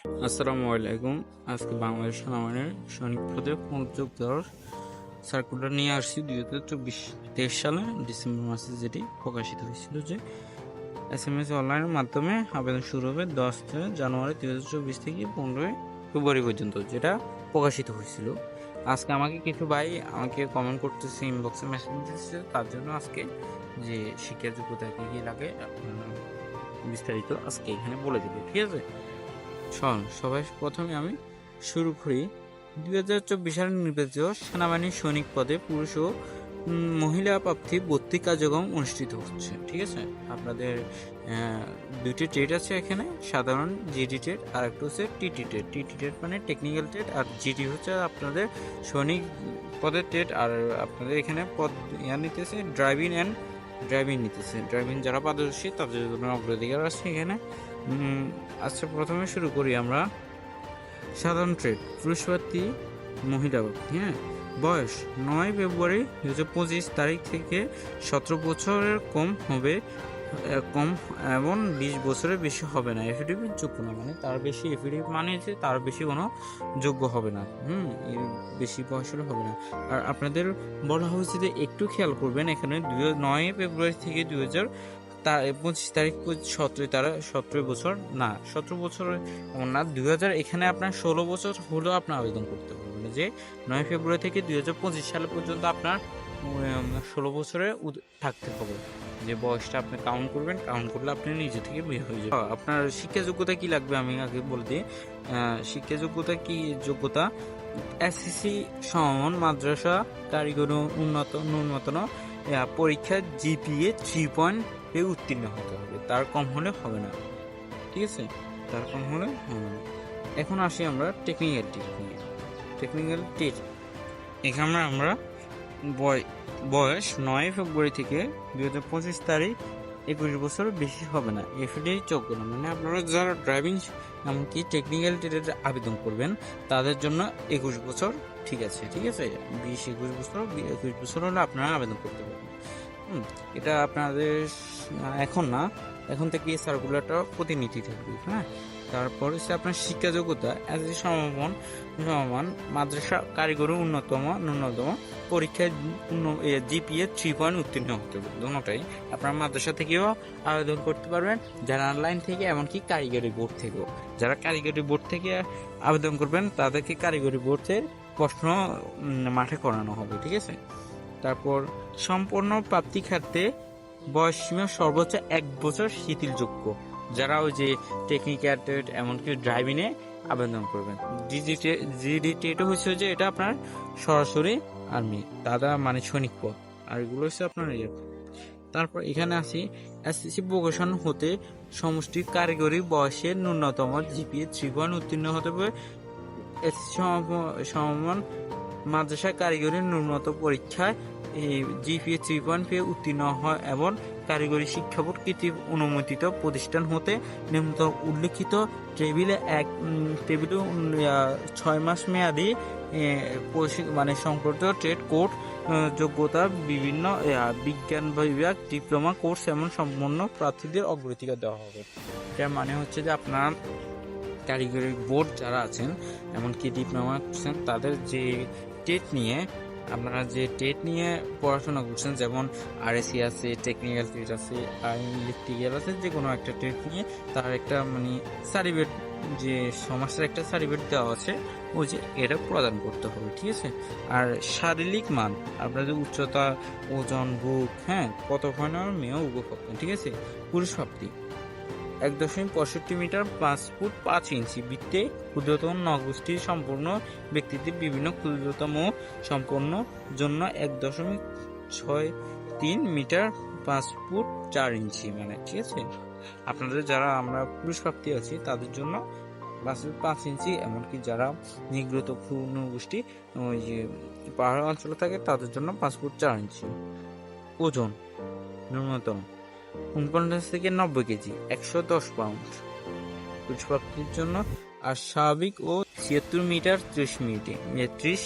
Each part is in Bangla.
আসসালামু আলাইকুম। আজকে বাংলাদেশ সেনাবাহিনীর সৈনিক পদে পুনর্যোগ দেওয়ার সার্কুলার নিয়ে আসছি 2023 সালে ডিসেম্বর মাসে, যেটি প্রকাশিত হয়েছিল যে SMS অনলাইনের মাধ্যমে আবেদন শুরু হবে 10 জানুয়ারি 2024 থেকে 15 ফেব্রুয়ারি পর্যন্ত, যেটা প্রকাশিত হয়েছিল। আজকে আমাকে কিছু ভাই কমেন্ট করতেছে, ইনবক্সে মেসেজ দিচ্ছে, তার জন্য আজকে যে শিক্ষা যোগ্যতা কী কী লাগে বিস্তারিত আজকে এখানে বলে দিবে, ঠিক আছে? সবাই প্রথমে আমি শুরু করি। 2024 সালে নির্বাচিত সেনাবাহিনীর সৈনিক পদে পুরুষ ও মহিলা প্রার্থী ভর্তি কার্যক্রম অনুষ্ঠিত হচ্ছে, ঠিক আছে? আপনাদের দুটি ট্রেড আছে এখানে, সাধারণ জিডি ট্রেড আর একটা হচ্ছে টিটি ট্রেড। টিটি ট্রেড মানে টেকনিক্যাল ট্রেড, আর জিডি হচ্ছে আপনাদের সৈনিক পদের ট্রেড। আর আপনাদের এখানে পদ নিতেছে ড্রাইভিং নিতেছে। ড্রাইভিং যারা পারদর্শী তাদের জন্য অগ্রাধিকার আছে এখানে। আচ্ছা, প্রথমে শুরু করি আমরা। সাধারণ ট্রেড, পুরুষ প্রার্থী, মহিলা প্রার্থী। বয়স 9 ফেব্রুয়ারি 2025 তারিখ থেকে 17 বছরের কম এবং 20 বছরের বেশি হবে না। এফিডেভিট যোগ্য না, মানে তার বেশি এফিডেভিট মানে যে তার বেশি কোনো যোগ্য হবে না। এর বেশি বয়সের হবে না। আর আপনাদের বলা হয়েছে যে একটু খেয়াল করবেন, এখানে 9 ফেব্রুয়ারি থেকে 25 তারিখ 17 বছর না, 17 বছর না, 2000 এখানে আপনার 16 বছর হলেও আপনার আবেদন করতে পারবেন। যে 9 ফেব্রুয়ারি থেকে 2025 সাল পর্যন্ত আপনার 16 বছরে থাকতে হবে। যে বয়সটা আপনি কাউন্ট করবেন, কাউন্ট করলে আপনি নিজে থেকে বের হয়ে যাবেন। আপনার শিক্ষা যোগ্যতা কি লাগবে আমি আগে বলে দিই। শিক্ষা যোগ্যতা কি? যোগ্যতা এসএসসি সমান মাদ্রাসা কারিগরি ন্যূনতম পরীক্ষা জিপিএ 3 উত্তীর্ণ হতে হবে, তার কম হলে হবে না, ঠিক আছে? তার কম হলে হবে না। এখন আসি আমরা টেকনিক্যাল টেট। এখানে আমরা বয়স 9 ফেব্রুয়ারি থেকে 2025 তারিখ 21 বছর বেশি হবে না, এফিডেভিট যোগ্য না। মানে আপনারা যারা ড্রাইভিং এমনকি টেকনিক্যাল টেটের আবেদন করবেন তাদের জন্য 21 বছর, ঠিক আছে? 21 বছর হলে আপনারা আবেদন করতে পারবেন। এটা আপনাদের এখন না, এখন থেকে এই সার্কুলারটা প্রতিনিধি থাকবে। তারপর হচ্ছে আপনার শিক্ষা যোগ্যতা সমমান মাদ্রাসা কারিগরি ন্যূনতম পরীক্ষায় জিপিএ 3 উত্তীর্ণ হতে হবে। দুটোটাই আপনার মাদ্রাসা থেকেও আবেদন করতে পারবেন, যারা অনলাইন থেকে, এমনকি কারিগরি বোর্ড থেকেও। যারা কারিগরি বোর্ড থেকে আবেদন করবেন তাদেরকে কারিগরি বোর্ডের প্রশ্ন মাঠে করানো হবে, ঠিক আছে? তারপর সম্পূর্ণ প্রাপ্তি খাতে বয়সসীমা সর্বোচ্চ 1 বছর শিথিলযোগ্য, যারা ওই যে টেকনিক্যাল ট্রেড এমনকি ড্রাইভিংয়ে আবেদন করবেন। জিডিটা হচ্ছে যে এটা আপনার সরাসরি আর্মি, দাদা মানে সৈনিক পদ, আর এগুলো হচ্ছে আপনার তারপর এখানে আসি এসএসসি ভোকেশন হতে সমষ্টি কারিগরি বয়সের ন্যূনতম জিপিএ 3 উত্তীর্ণ হতে হবে। এসএসসি সমমান মাদ্রাসা কারিগরি ন্যূনতম পরীক্ষায় জিপিএ 3 উত্তীর্ণ হয় এবং কারিগরি শিক্ষা বোর্ড কর্তৃক অনুমোদিত প্রতিষ্ঠান হতে নিম্নতম উল্লেখিত টেবিলে 6 মাস মেয়াদি মানে সংক্রান্ত ট্রেড কোর্স যোগ্যতা বিভিন্ন বিজ্ঞান বিভাগ ডিপ্লোমা কোর্স এমন সম্পন্ন প্রার্থীদের অগ্রাধিকার দেওয়া হবে। এটার মানে হচ্ছে যে আপনার কারিগরি বোর্ড যারা আছেন, এমনকি ডিপ্লোমা করছেন, তাদের যে আপনারা যে টেট নিয়ে পড়াশোনা করছেন, যেমন আরএসসি আছে, টেকনিক্যাল ট্রেড আছে, আর ইলেকট্রিক্যাল আছে, যে কোনো একটা ট্রেড নিয়ে তার একটা মানে সার্টিফিকেট, যে সমাজের একটা সার্টিফিকেট দেওয়া আছে, ওই যে এটা প্রদান করতে হবে, ঠিক আছে? আর শারীরিক মান, আপনাদের উচ্চতা, ওজন, বুক, কত ফাইনাল মেয়েও উপ, ঠিক আছে? পুরুষ প্রাপ্তি 1.65 মিটার 5 ফুট 5 ইঞ্চি বৃত্তে ক্ষুদ্রতম নগোষ্ঠী সম্পূর্ণ ব্যক্তিদের বিভিন্ন ক্ষুদ্রতম সম্পন্ন জন্য 1.63 মিটার 5 ফুট 4 ইঞ্চি, মানে ঠিক আছে? আপনাদের যারা আমরা পুরুষ প্রাপ্তি আছি তাদের জন্য 5 ইঞ্চি, এমনকি যারা নিগ্রত নগোষ্ঠী ওই যে পাহাড় অঞ্চলে থাকে তাদের জন্য 5 ফুট 4 ইঞ্চি। ওজন ন্যূনতম 49 থেকে 90 কেজি, 110 পাউন্ড পুরুষ প্রাপ্তির জন্য। আর স্বাভাবিক ও 76 মিটার 30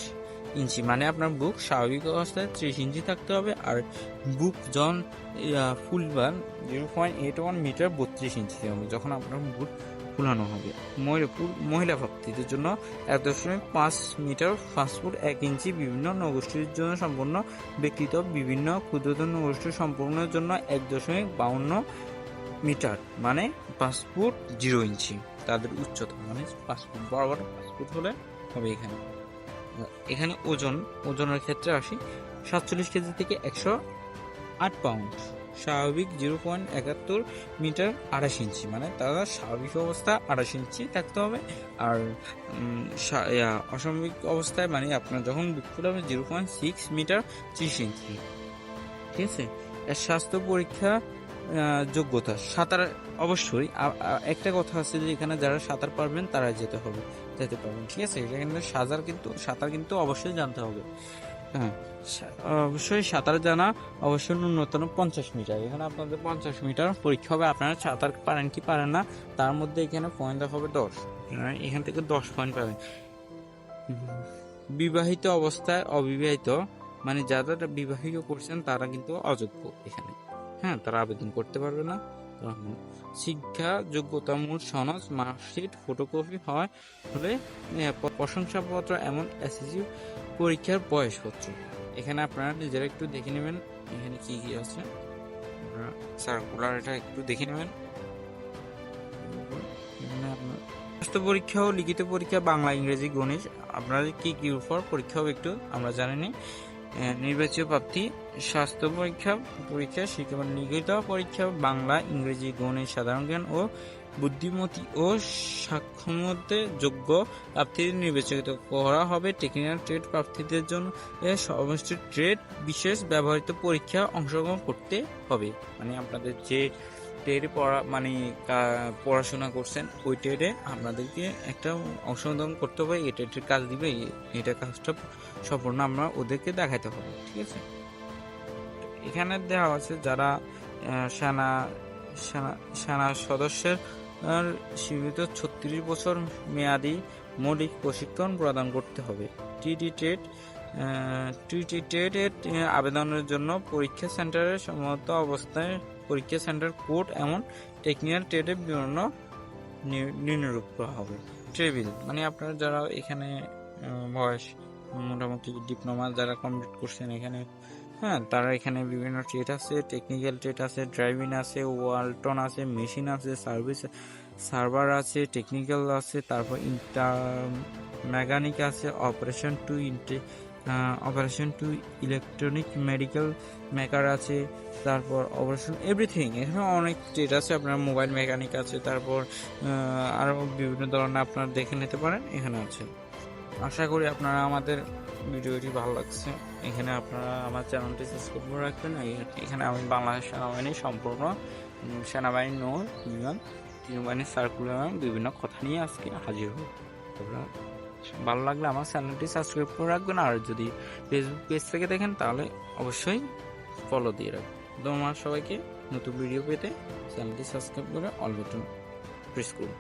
ইঞ্চি, মানে আপনার বুক স্বাভাবিক অবস্থায় 30 ইঞ্চি থাকতে হবে। আর বুক ফুলবান 0.81 মিটার 32 ইঞ্চি হবে, যখন আপনার বুক খোলানো হবে। মহিলা প্রার্থীদের জন্য 1.5 মিটার 5 ফুট 1 ইঞ্চি, বিভিন্ন নৌগোষ্ঠীর জন্য সম্পূর্ণ ব্যক্তিগত বিভিন্ন ক্ষুদ্রতর নৌগোষ্ঠী সম্পূর্ণের জন্য 1.52 মিটার মানে 5 ফুট 0 ইঞ্চি তাদের উচ্চতা, মানে 5 ফুট বরাবর 5 ফুট হলে হবে। এখানে ওজনের ক্ষেত্রে আসি, 47 কেজি থেকে 108 পাউন্ড, স্বাভাবিক 0.71 মিটার 28 ইঞ্চি, মানে তারা স্বাভাবিক অবস্থা 28 ইঞ্চি থাকতে হবে। আর অস্বাভাবিক অবস্থায় মানে আপনার যখন বুক ফুল হবে 0.6 মিটার 30 ইঞ্চি। ঠিক আছে। এর স্বাস্থ্য পরীক্ষা যোগ্যতা, সাঁতার অবশ্যই একটা কথা আছে যে এখানে যারা সাঁতার পারবেন তারা যেতে পারবেন। ঠিক আছে। এটা কিন্তু সাঁতার কিন্তু অবশ্যই জানতে হবে। হ্যাঁ, অবশ্যই সাঁতার জানা অবশ্যই ন্যূনতম 50 মিটার। এখানে আপনাদের 50 মিটার পরীক্ষা হবে। আপনারা সাঁতার পারেন কি পারেন না তার মধ্যে এখানে পয়েন্ট হবে 10। এখান থেকে 10 পয়েন্ট পাবেন। বিবাহিত অবস্থায় অবিবাহিত মানে যারা বিবাহিত করছেন তারা কিন্তু অযোগ্য এখানে। হ্যাঁ, তারা আবেদন করতে পারবে না। শিক্ষা যোগ্যতা মূল সনদ, মার্কশিট, ফটোকপি হয় হলে প্রশংসাপত্র এমন এসএসসি পরীক্ষার বয়সপত্র। এখানে আপনারা নিজেরা একটু দেখে নেবেন এখানে কি কি আছে, সার্কুলার এটা একটু দেখে নেবেন। এখানে আপনার স্বাস্থ্য পরীক্ষা ও লিখিত পরীক্ষা বাংলা, ইংরেজি, গণিত আপনাদের কি কি উপর পরীক্ষা হবে একটু আমরা জানি। নির্বাচিত প্রার্থী স্বাস্থ্য পরীক্ষা শিক্ষা লিখিত পরীক্ষা বাংলা, ইংরেজি, গণিত, সাধারণ জ্ঞান ও বুদ্ধিমত্তা ও সাক্ষরতার যোগ্য প্রার্থীদের নির্বাচিত করা হবে। টেকনিক্যাল ট্রেড প্রার্থীদের জন্য সমস্ত ট্রেড বিশেষ ব্যবহৃত পরীক্ষা অংশগ্রহণ করতে হবে। মানে আপনাদের যে ট্রেডে পড়াশোনা করছেন ওই ট্রেডে আপনাদেরকে একটা অংশগ্রহণ করতে হবে। এই ট্রেডের কাজ দিবে, এটা কাজটা সম্পূর্ণ আমরা ওদেরকে দেখাতে হবে। ঠিক আছে। এখানে দেওয়া আছে যারা সেনা সদস্যের সীমিত 36 বছর মেয়াদি মৌলিক প্রশিক্ষণ প্রদান করতে হবে। টিটি ট্রেড আবেদনের জন্য পরীক্ষা সেন্টারের সম্মত অবস্থায় পরীক্ষা সেন্টার কোড এমন টেকনিক্যাল ট্রেডের বিভিন্ন নির্ণয় করা হবে। ট্রেবিল মানে আপনারা যারা এখানে বয়স মোটামুটি ডিপ্লোমা যারা কমপ্লিট করছেন এখানে, হ্যাঁ, তারা এখানে বিভিন্ন ট্রেড আছে, টেকনিক্যাল ট্রেড আছে, ড্রাইভিং আছে, ওয়ালটন আছে, মেশিন আছে, সার্ভার আছে, টেকনিক্যাল আছে, তারপর মেকানিক আছে, operation to electronic medical maker আছে, তারপর অপারেশন এভরিথিং। এখানে অনেক ট্রেড আছে, আপনার মোবাইল মেকানিক আছে, তারপর আরও বিভিন্ন ধরনের আপনারা দেখে নিতে পারেন এখানে আছে। আশা করি আপনারা আমাদের ভিডিওটি ভালো লাগছে। এখানে আপনারা আমার চ্যানেলটি সাবস্ক্রাইব করে রাখবেন। এখানে আমি বাংলাদেশ সেনাবাহিনীর সম্পূর্ণ সেনাবাহিনী নয় তিনবাহিনীর সার্কুলার বিভিন্ন কথা নিয়ে আজকে হাজির হব। আপনারা ভালো লাগলে আমার চ্যানেলটি সাবস্ক্রাইব করে রাখবেন। আর যদি ফেসবুক পেজ থেকে দেখেন তাহলে অবশ্যই ফলো দিয়ে রাখবেন। ধন্যবাদ সবাইকে। নতুন ভিডিও পেতে চ্যানেলটি সাবস্ক্রাইব করে অল বাটন প্রেস করুন।